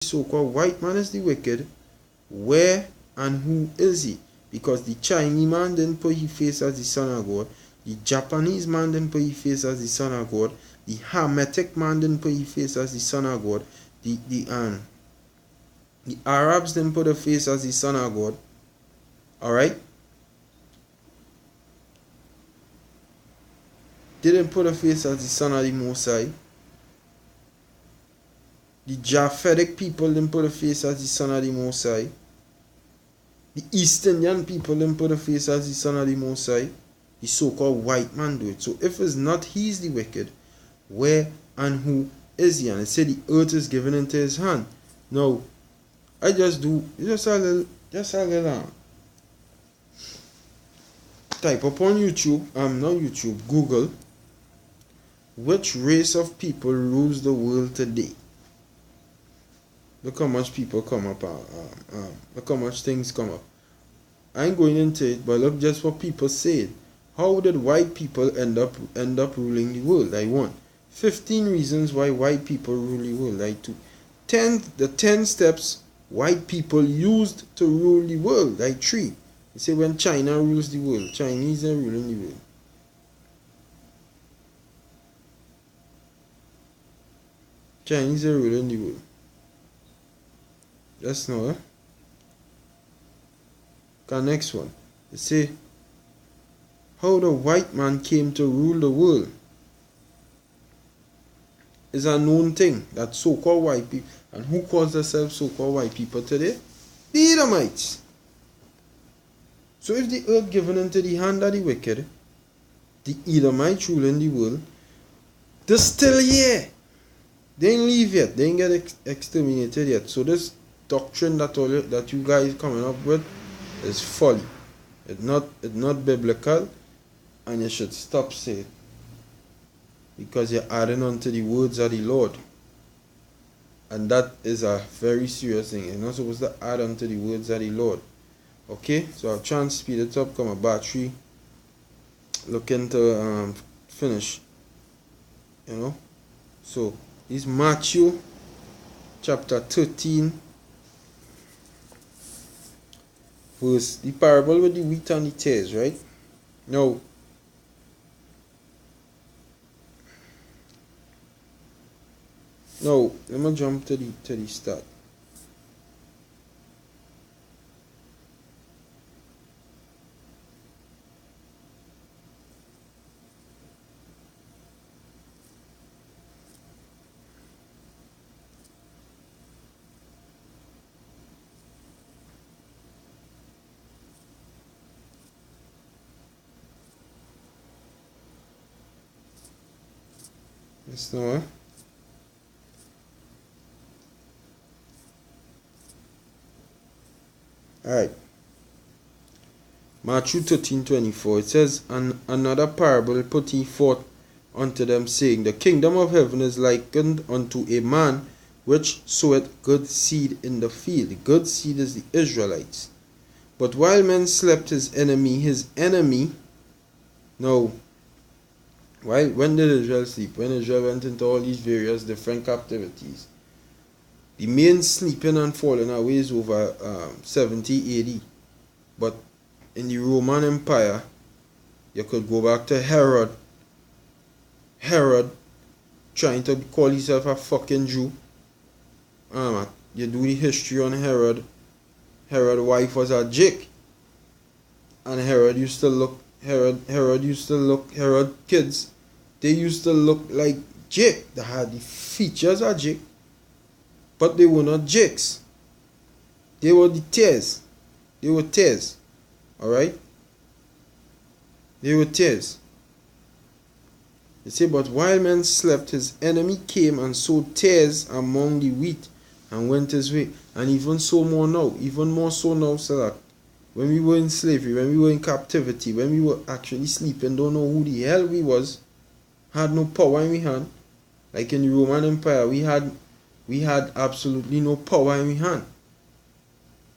so-called white man is the wicked, where and who is he? Because the Chinese man didn't put his face as the son of God. The Japanese man didn't put his face as the son of God. The Hermetic man didn't put his face as the son of God. The Arabs didn't put a face as the son of God. Alright? Didn't put a face as the son of the Most High. The Japhetic people didn't put a face as the son of the Most High. The East Indian people didn't put a face as the son of the Most High. The so-called white man do it. So if it's not he's the wicked, where and who is he? And it said the earth is given into his hand. Now, I just do just a little type up on YouTube, not YouTube, Google, which race of people rules the world today? Look how much people come up, look how much things come up. I ain't going into it, but look just what people say. How did white people end up ruling the world? Like 1. 15 reasons why white people rule the world. Like 2. The 10 steps white people used to rule the world. Like 3. You say when China rules the world, Chinese are ruling the world. Chinese are ruling the world. That's no. The next one. They say how the white man came to rule the world is a known thing. That so-called white people, and who calls themselves so-called white people today? The Edomites. So if the earth given into the hand of the wicked, the Edomites ruling the world, they're still here. They ain't leave yet. They ain't get exterminated yet. So this doctrine that you guys coming up with is folly. It's not biblical, and you should stop saying it, because you're adding on to the words of the Lord, and that is a very serious thing. You're not supposed to add on to the words of the Lord. Okay, so I'll try and speed it up. Come a battery looking to finish. You know, so it's Matthew chapter 13. Verse, the parable with the wheat and the tares, right? Now, let me jump to the start. Yes, no. Alright. Matthew 13:24. It says, and another parable put he forth unto them, saying, the kingdom of heaven is likened unto a man which soweth good seed in the field. The good seed is the Israelites. But while men slept, his enemy. Now, when did Israel sleep? When Israel went into all these various different captivities. The main sleeping and falling away is over 70 AD. But in the Roman Empire, you could go back to Herod. Herod trying to call himself a fucking Jew. You do the history on Herod. Herod's wife was a Jake. And Herod kids, they used to look like Jake. They had the features of Jake, but they were not Jakes. They were the tares. They were tares. Alright? They were tares. They say, but while men slept, his enemy came and sowed tares among the wheat and went his way. And even so more now, even more so now, so that when we were in slavery, when we were in captivity, when we were actually sleeping, don't know who the hell we was, had no power in we hand. Like in the Roman Empire, we had absolutely no power in we hand.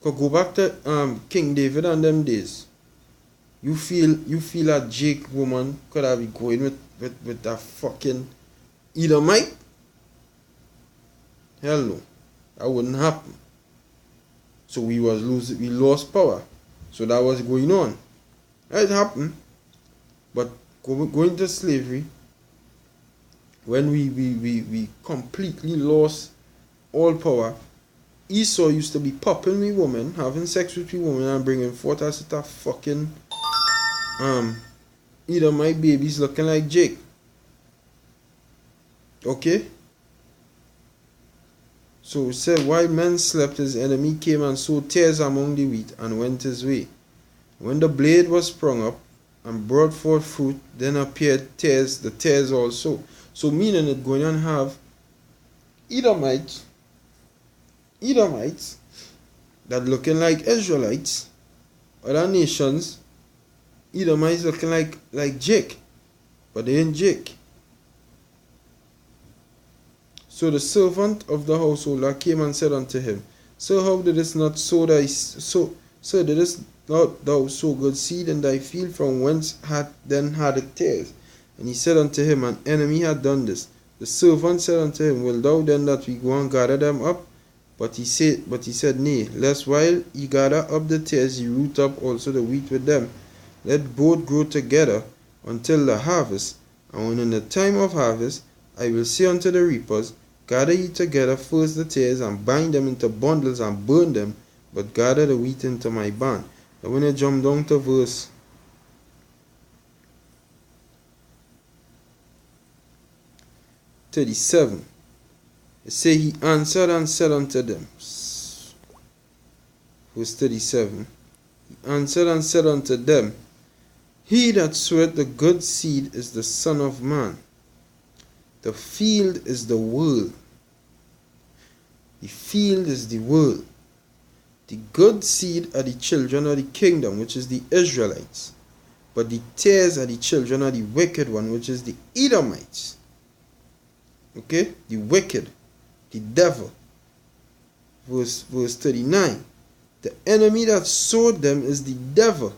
Could go back to King David and them days. You feel a Jake woman could have been going with a fucking Edomite? Hell no. That wouldn't happen. So we lost power. So that was going on. It happened. But going to slavery, when we completely lost all power, Esau used to be popping me woman, having sex with me woman, and bringing forth a set of fucking Edomite babies looking like Jake. Okay? So it said, while men slept, his enemy came and sowed tares among the wheat and went his way. When the blade was sprung up and brought forth fruit, then appeared tares, the tares also. So meaning it going to have Edomites that looking like Israelites, other nations, Edomites looking like Jake, but they ain't Jake. So the servant of the householder came and said unto him, Sir, how didst not sow Sir, didst not thou sow good seed in thy field, from whence had it tares? And he said unto him, An enemy had done this. The servant said unto him, Will thou then that we go and gather them up? But he said, Nay, lest while ye gather up the tares, ye root up also the wheat with them. Let both grow together until the harvest. And when in the time of harvest, I will say unto the reapers, Gather ye together first the tares, and bind them into bundles, and burn them, but gather the wheat into my barn. And when I jump down to verse 37, it say, He answered and said unto them, verse 37, He answered and said unto them, He that soweth the good seed is the Son of Man. The field is the world. The field is the world. The good seed are the children of the kingdom, which is the Israelites. But the tares are the children of the wicked one, which is the Edomites. Okay? The wicked. The devil. Verse 39. The enemy that sowed them is the devil.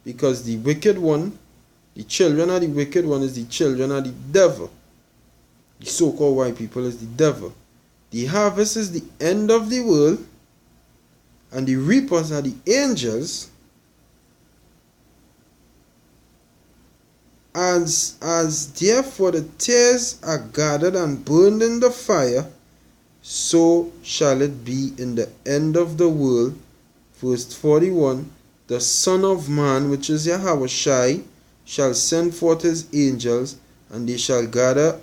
Because the wicked one, the children of the wicked one is the children of the devil. The so-called white people is the devil. The harvest is the end of the world, and the reapers are the angels. As therefore the tares are gathered and burned in the fire, so shall it be in the end of the world. Verse 41, the Son of Man, which is Yahweh, shall send forth his angels, and they shall gather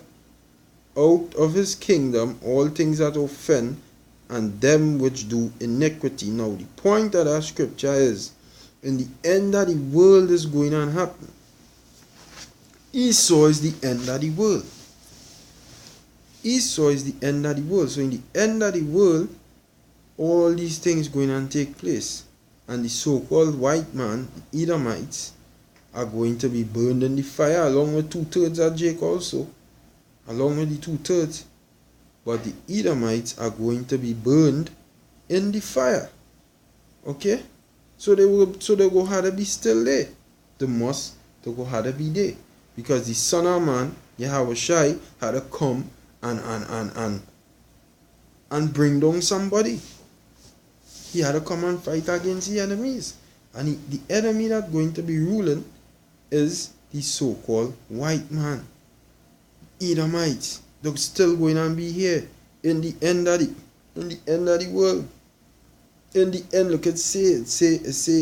out of his kingdom all things that offend, and them which do iniquity. Now the point of that scripture is, in the end of the world is going to happen. Esau is the end of the world. Esau is the end of the world. So in the end of the world, all these things going to take place. And the so-called white man, the Edomites, are going to be burned in the fire, along with 2/3 of Jake also. Along with the 2/3. But the Edomites are going to be burned in the fire. Okay? So they go have to be still there. They go have to be there. Because the Son of Man, Yahweh, had to come and bring down somebody. He had to come and fight against the enemies. And the enemy that's going to be ruling is the so-called white man. Edomites. They're still going to be here in the end of the world. In the end, look at it say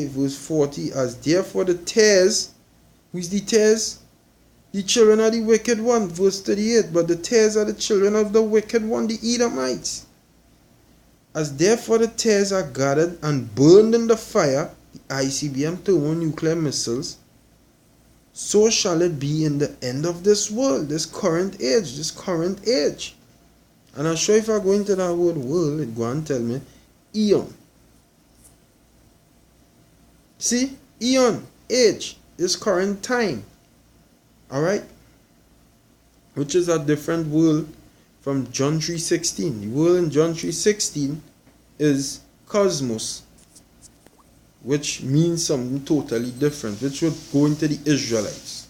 verse 40, as therefore the tares, who is the tares? The children of the wicked one, verse 38, but the tares are the children of the wicked one, the Edomites. As therefore the tares are gathered and burned in the fire, the ICBM thermonuclear missiles, so shall it be in the end of this world, this current age. And I'm sure if I go into that word world, it go and tell me eon. See? Eon, age, is current time. Alright? Which is a different world from John 3:16. The world in John 3:16 is cosmos, which means something totally different, which would go into the Israelites.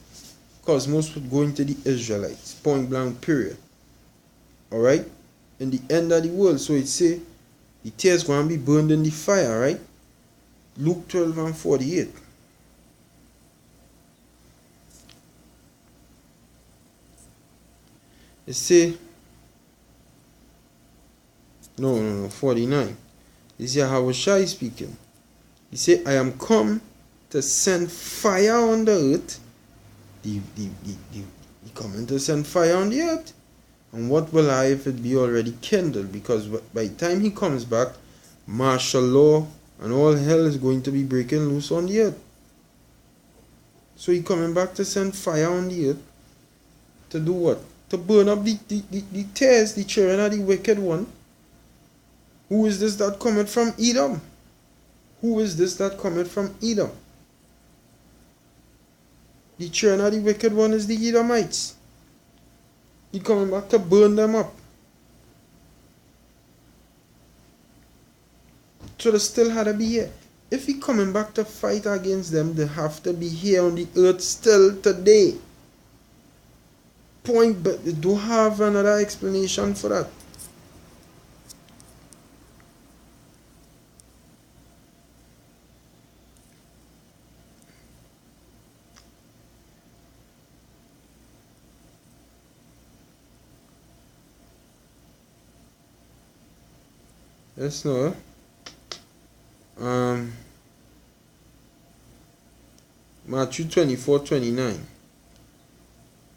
Cosmos would go into the Israelites. Point blank, period. Alright? in the end of the world. So it say the tears going to be burned in the fire, right? Luke 12 and 48. It say, no, 49. This is Yahushua speaking. He say, I am come to send fire on the earth. He coming to send fire on the earth. And what will I if it be already kindled? Because by the time he comes back, martial law and all hell is going to be breaking loose on the earth. So he coming back to send fire on the earth. To do what? To burn up the tares, the children of the wicked one. Who is this that cometh from Edom? Who is this that cometh from Edom? The children of the wicked one is the Edomites. He coming back to burn them up. So they still had to be here. If he coming back to fight against them, they have to be here on the earth still today. Point, but they don't have another explanation for that. Yes, no. Matthew 24:29.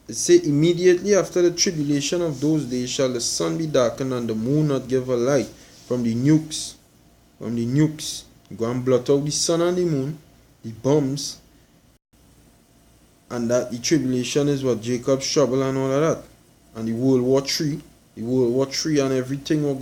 It say, immediately after the tribulation of those days shall the sun be darkened and the moon not give a light from the nukes. From the nukes. Go and blot out the sun and the moon, the bombs. And that the tribulation is what Jacob's trouble and all of that. And the World War III. The World War III and everything will